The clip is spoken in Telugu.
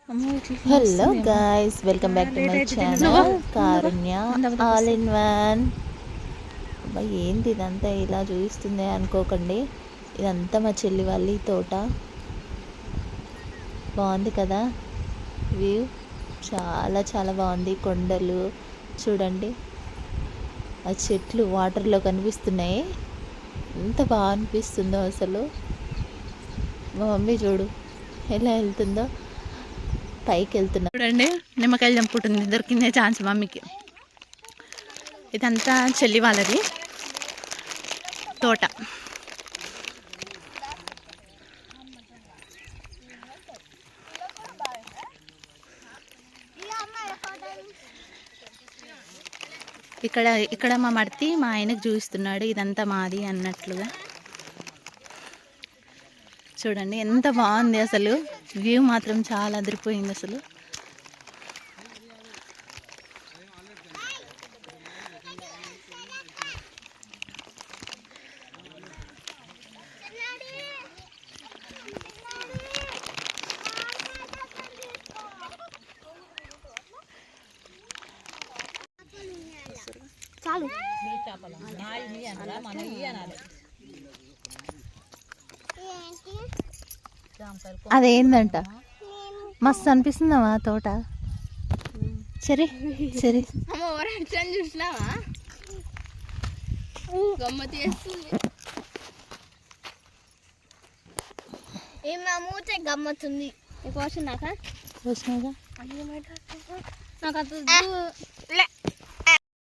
Hello guys, welcome back to my channel Karunya all in one. అబ్బాయి ఏంటి ఇదంతా ఇలా చూపిస్తుంది అనుకోకండి, ఇదంతా మా చెల్లి వాళ్ళ తోట. బాగుంది కదా వ్యూ, చాలా చాలా బాగుంది. కొండలు చూడండి, ఆ చెట్లు వాటర్లో కనిపిస్తున్నాయి. ఎంత బాగా అనిపిస్తుందో అసలు. మా మమ్మీ చూడు ఎలా వెళ్తుందో, పైకి వెళ్తున్నా. చూడండి, నిమ్మకాయలు చంపుకుంటుంది. దొరికిందే ఛాన్స్ మమ్మీకి. ఇదంతా చెల్లి వాళ్ళది తోట. ఇక్కడ మా మర్తి మా ఆయనకు చూపిస్తున్నాడు, ఇదంతా మాది అన్నట్లుగా. చూడండి ఎంత బాగుంది అసలు. వ్యూ మాత్రం చాలా అదిరిపోయింది అసలు. చాలు అదేందంట, మస్తు అనిపిస్తుందమ్మా తోట. సరే సరే చూసినావా, గమ్మతి చేస్తుంది. ఏమో మూతే గమ్మతుంది. నీకు వచ్చిందాక వచ్చినాగా నాకు